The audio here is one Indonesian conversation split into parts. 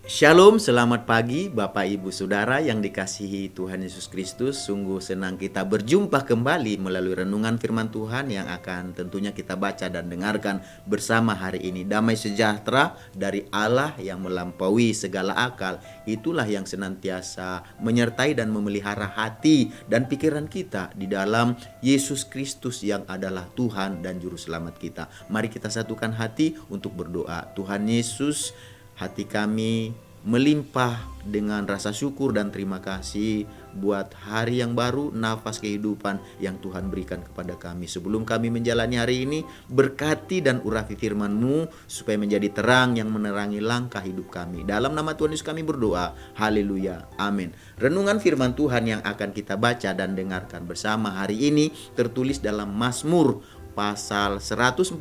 Shalom, selamat pagi Bapak Ibu Saudara yang dikasihi Tuhan Yesus Kristus. Sungguh senang kita berjumpa kembali melalui renungan firman Tuhan yang akan tentunya kita baca dan dengarkan bersama hari ini. Damai sejahtera dari Allah yang melampaui segala akal, itulah yang senantiasa menyertai dan memelihara hati dan pikiran kita di dalam Yesus Kristus yang adalah Tuhan dan Juru Selamat kita. Mari kita satukan hati untuk berdoa. Tuhan Yesus, hati kami melimpah dengan rasa syukur dan terima kasih buat hari yang baru, nafas kehidupan yang Tuhan berikan kepada kami. Sebelum kami menjalani hari ini, berkati dan urapi firman-Mu supaya menjadi terang yang menerangi langkah hidup kami. Dalam nama Tuhan Yesus kami berdoa. Haleluya. Amin. Renungan firman Tuhan yang akan kita baca dan dengarkan bersama hari ini tertulis dalam Mazmur pasal 145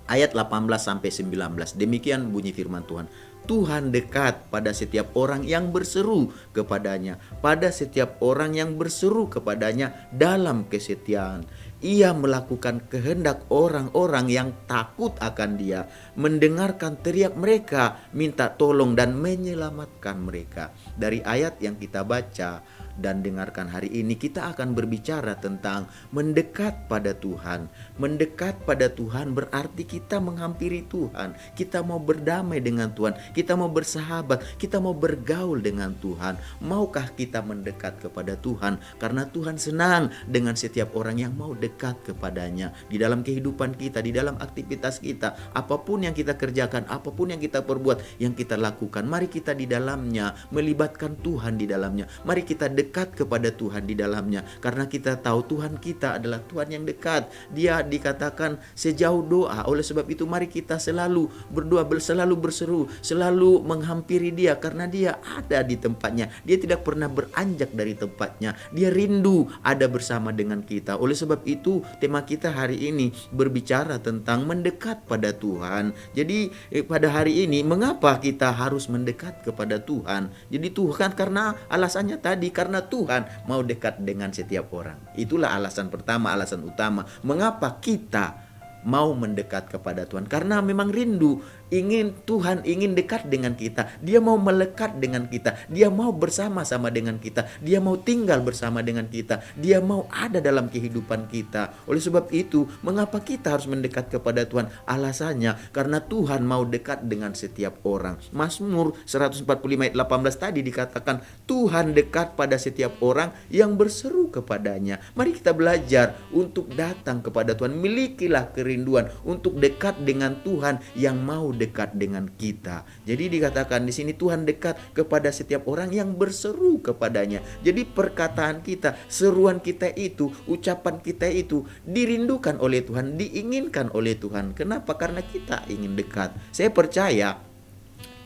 ayat 18-19. Demikian bunyi firman Tuhan. Tuhan dekat pada setiap orang yang berseru kepadanya, pada setiap orang yang berseru kepadanya dalam kesetiaan. Ia melakukan kehendak orang-orang yang takut akan Dia, mendengarkan teriak mereka, minta tolong dan menyelamatkan mereka. Dari ayat yang kita baca dan dengarkan hari ini, kita akan berbicara tentang mendekat pada Tuhan. Mendekat pada Tuhan berarti kita menghampiri Tuhan. Kita mau berdamai dengan Tuhan. Kita mau bersahabat. Kita mau bergaul dengan Tuhan. Maukah kita mendekat kepada Tuhan? Karena Tuhan senang dengan setiap orang yang mau dekat kepadanya. Di dalam kehidupan kita, di dalam aktivitas kita, apapun yang kita kerjakan, apapun yang kita perbuat, yang kita lakukan, mari kita di dalamnya melibatkan Tuhan di dalamnya. Mari kita dekat kepada Tuhan di dalamnya, karena kita tahu Tuhan kita adalah Tuhan yang dekat. Dia dikatakan sejauh doa. Oleh sebab itu mari kita selalu berdoa, selalu berseru, selalu menghampiri Dia, karena Dia ada di tempatnya. Dia tidak pernah beranjak dari tempatnya. Dia rindu ada bersama dengan kita. Oleh sebab itu tema kita hari ini berbicara tentang mendekat pada Tuhan. Jadi pada hari ini mengapa kita harus mendekat kepada Tuhan? Jadi Tuhan, karena alasannya tadi, karena Tuhan mau dekat dengan setiap orang. Itulah alasan pertama, alasan utama mengapa kita mau mendekat kepada Tuhan. Karena memang rindu, Tuhan ingin dekat dengan kita. Dia mau melekat dengan kita. Dia mau bersama-sama dengan kita. Dia mau tinggal bersama dengan kita. Dia mau ada dalam kehidupan kita. Oleh sebab itu, mengapa kita harus mendekat kepada Tuhan? Alasannya karena Tuhan mau dekat dengan setiap orang. Mazmur 145 ayat 18 tadi dikatakan, Tuhan dekat pada setiap orang yang berseru kepadanya. Mari kita belajar untuk datang kepada Tuhan. Milikilah kerinduan untuk dekat dengan Tuhan yang mau dekat dengan kita. Jadi dikatakan di sini Tuhan dekat kepada setiap orang yang berseru kepadanya. Jadi perkataan kita, seruan kita itu, ucapan kita itu dirindukan oleh Tuhan, diinginkan oleh Tuhan. Kenapa? Karena kita ingin dekat. Saya percaya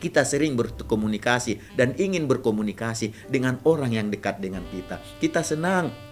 kita sering berkomunikasi dan ingin berkomunikasi dengan orang yang dekat dengan kita. Kita senang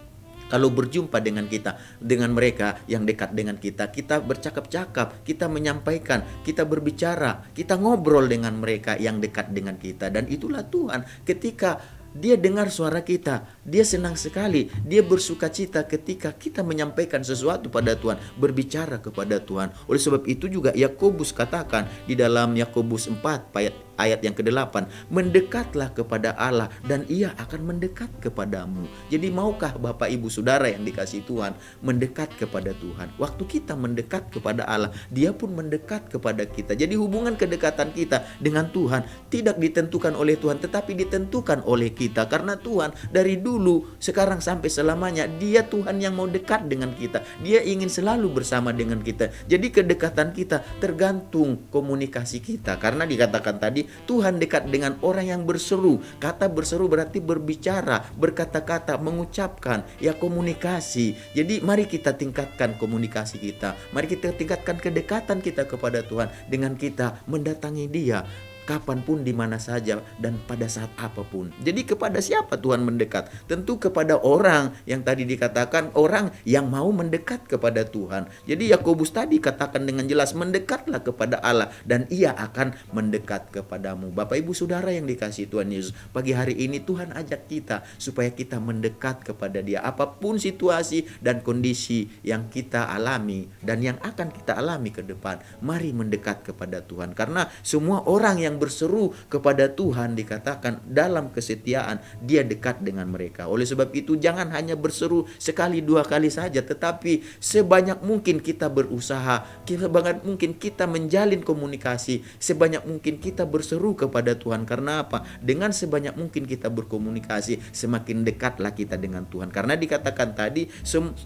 kalau berjumpa dengan kita, dengan mereka yang dekat dengan kita bercakap-cakap, kita menyampaikan, kita berbicara, kita ngobrol dengan mereka yang dekat dengan kita. Dan itulah Tuhan, ketika Dia dengar suara kita, Dia senang sekali, Dia bersuka cita ketika kita menyampaikan sesuatu pada Tuhan, berbicara kepada Tuhan. Oleh sebab itu juga Yakobus katakan di dalam Yakobus 4 ayat yang ke-8, mendekatlah kepada Allah dan Ia akan mendekat kepadamu. Jadi maukah Bapak Ibu Saudara yang dikasihi Tuhan mendekat kepada Tuhan? Waktu kita mendekat kepada Allah, Dia pun mendekat kepada kita. Jadi hubungan kedekatan kita dengan Tuhan tidak ditentukan oleh Tuhan, tetapi ditentukan oleh kita. Karena Tuhan dari dulu, sekarang sampai selamanya, Dia Tuhan yang mau dekat dengan kita. Dia ingin selalu bersama dengan kita. Jadi kedekatan kita tergantung komunikasi kita. Karena dikatakan tadi, Tuhan dekat dengan orang yang berseru. Kata berseru berarti berbicara, berkata-kata, mengucapkan, ya komunikasi. Jadi mari kita tingkatkan komunikasi kita. Mari kita tingkatkan kedekatan kita kepada Tuhan dengan kita mendatangi Dia kapanpun, di mana saja, dan pada saat apapun. Jadi kepada siapa Tuhan mendekat? Tentu kepada orang yang tadi dikatakan, orang yang mau mendekat kepada Tuhan. Jadi Yakobus tadi katakan dengan jelas, mendekatlah kepada Allah dan Ia akan mendekat kepadamu. Bapak Ibu Saudara yang dikasihi Tuhan Yesus, pagi hari ini Tuhan ajak kita supaya kita mendekat kepada Dia. Apapun situasi dan kondisi yang kita alami dan yang akan kita alami ke depan, mari mendekat kepada Tuhan. Karena semua orang yang yang berseru kepada Tuhan dikatakan dalam kesetiaan dia dekat dengan mereka. Oleh sebab itu jangan hanya berseru sekali dua kali saja, tetapi sebanyak mungkin kita berusaha, sebanyak mungkin kita menjalin komunikasi, sebanyak mungkin kita berseru kepada Tuhan. Karena apa? Dengan sebanyak mungkin kita berkomunikasi, semakin dekatlah kita dengan Tuhan. Karena dikatakan tadi,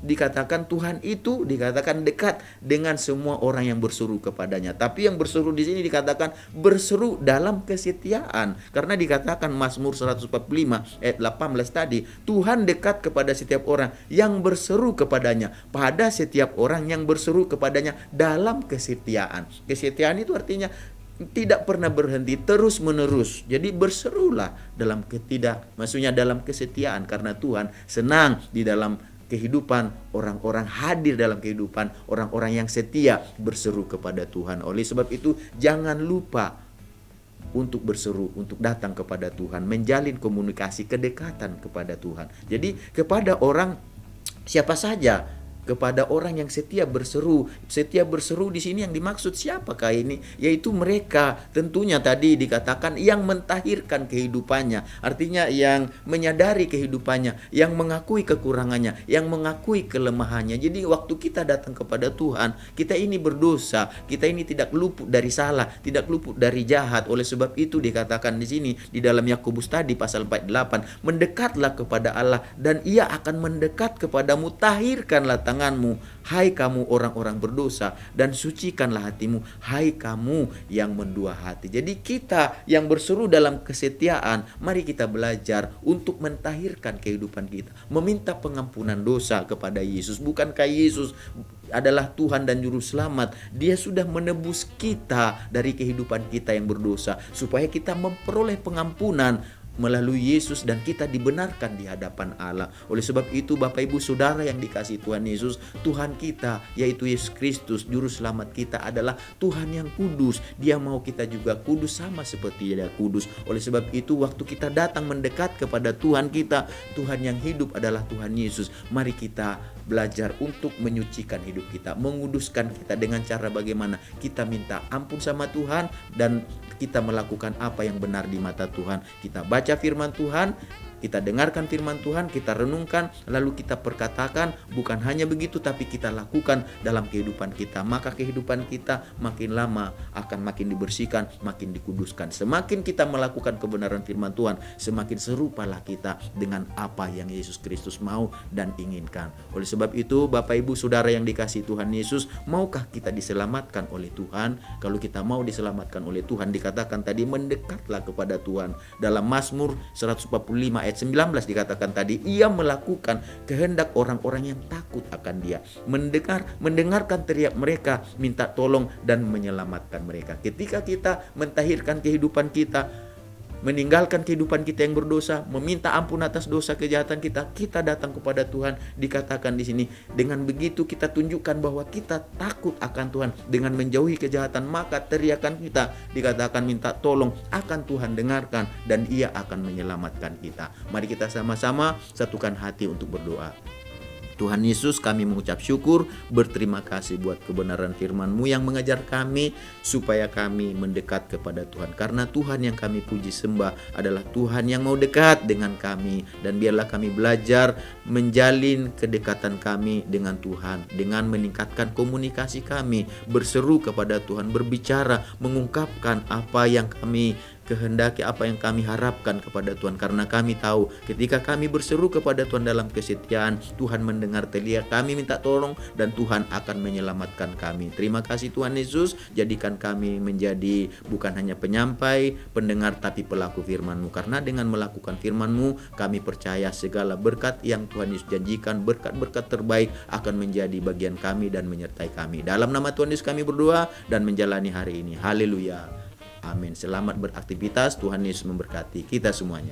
dikatakan Tuhan itu dikatakan dekat dengan semua orang yang berseru kepadanya. Tapi yang berseru di sini dikatakan berseru dalam kesetiaan. Karena dikatakan Mazmur 145 ayat 18 tadi, Tuhan dekat kepada setiap orang yang berseru kepadanya, pada setiap orang yang berseru kepadanya dalam kesetiaan. Kesetiaan itu artinya tidak pernah berhenti, terus menerus. Jadi berserulah dalam maksudnya dalam kesetiaan, karena Tuhan senang di dalam kehidupan orang-orang, hadir dalam kehidupan orang-orang yang setia berseru kepada Tuhan. Oleh sebab itu jangan lupa untuk berseru, untuk datang kepada Tuhan, menjalin komunikasi kedekatan kepada Tuhan. Jadi kepada orang siapa saja, kepada orang yang setia berseru. Setia berseru di sini yang dimaksud siapakah ini? Yaitu mereka tentunya tadi dikatakan yang mentahirkan kehidupannya. Artinya yang menyadari kehidupannya, yang mengakui kekurangannya, yang mengakui kelemahannya. Jadi waktu kita datang kepada Tuhan, kita ini berdosa, kita ini tidak luput dari salah, tidak luput dari jahat. Oleh sebab itu dikatakan di sini di dalam Yakobus tadi pasal 48, mendekatlah kepada Allah dan Ia akan mendekat kepadamu. Tahirkanlah tanganmu, hai kamu orang-orang berdosa, dan sucikanlah hatimu, hai kamu yang mendua hati. Jadi kita yang berseru dalam kesetiaan, mari kita belajar untuk mentahirkan kehidupan kita, meminta pengampunan dosa kepada Yesus. Bukankah Yesus adalah Tuhan dan Juru Selamat? Dia sudah menebus kita dari kehidupan kita yang berdosa, supaya kita memperoleh pengampunan melalui Yesus dan kita dibenarkan di hadapan Allah. Oleh sebab itu Bapak Ibu Saudara yang dikasihi Tuhan Yesus, Tuhan kita yaitu Yesus Kristus Juru Selamat kita adalah Tuhan yang kudus. Dia mau kita juga kudus sama seperti Dia kudus. Oleh sebab itu waktu kita datang mendekat kepada Tuhan kita, Tuhan yang hidup adalah Tuhan Yesus. Mari kita belajar untuk menyucikan hidup kita, menguduskan kita dengan cara bagaimana? Kita minta ampun sama Tuhan dan kita melakukan apa yang benar di mata Tuhan. Kita baca firman Tuhan, kita dengarkan firman Tuhan, kita renungkan, lalu kita perkatakan. Bukan hanya begitu, tapi kita lakukan dalam kehidupan kita. Maka kehidupan kita makin lama akan makin dibersihkan, makin dikuduskan. Semakin kita melakukan kebenaran firman Tuhan, semakin serupalah kita dengan apa yang Yesus Kristus mau dan inginkan. Oleh sebab itu Bapak Ibu Saudara yang dikasihi Tuhan Yesus, maukah kita diselamatkan oleh Tuhan? Kalau kita mau diselamatkan oleh Tuhan, dikatakan tadi mendekatlah kepada Tuhan. Dalam Mazmur 145 ayat 19 dikatakan tadi, Ia melakukan kehendak orang-orang yang takut akan Dia, mendengarkan teriak mereka, minta tolong dan menyelamatkan mereka. Ketika kita mentahirkan kehidupan kita, meninggalkan kehidupan kita yang berdosa, meminta ampun atas dosa kejahatan kita, kita datang kepada Tuhan. Dikatakan di sini, dengan begitu kita tunjukkan bahwa kita takut akan Tuhan. Dengan menjauhi kejahatan, maka teriakan kita, dikatakan minta tolong, akan Tuhan dengarkan dan Ia akan menyelamatkan kita. Mari kita sama-sama satukan hati untuk berdoa. Tuhan Yesus, kami mengucap syukur, berterima kasih buat kebenaran firman-Mu yang mengajar kami supaya kami mendekat kepada Tuhan. Karena Tuhan yang kami puji sembah adalah Tuhan yang mau dekat dengan kami. Dan biarlah kami belajar menjalin kedekatan kami dengan Tuhan, dengan meningkatkan komunikasi kami, berseru kepada Tuhan, berbicara, mengungkapkan apa yang kami kehendaki, apa yang kami harapkan kepada Tuhan. Karena kami tahu ketika kami berseru kepada Tuhan dalam kesetiaan, Tuhan mendengar teriak kami minta tolong dan Tuhan akan menyelamatkan kami. Terima kasih Tuhan Yesus, jadikan kami menjadi bukan hanya penyampai, pendengar, tapi pelaku firman-Mu. Karena dengan melakukan firman-Mu, kami percaya segala berkat yang Tuhan Yesus janjikan, berkat-berkat terbaik akan menjadi bagian kami dan menyertai kami. Dalam nama Tuhan Yesus kami berdoa dan menjalani hari ini. Haleluya. Amin. Selamat beraktivitas. Tuhan Yesus memberkati kita semuanya.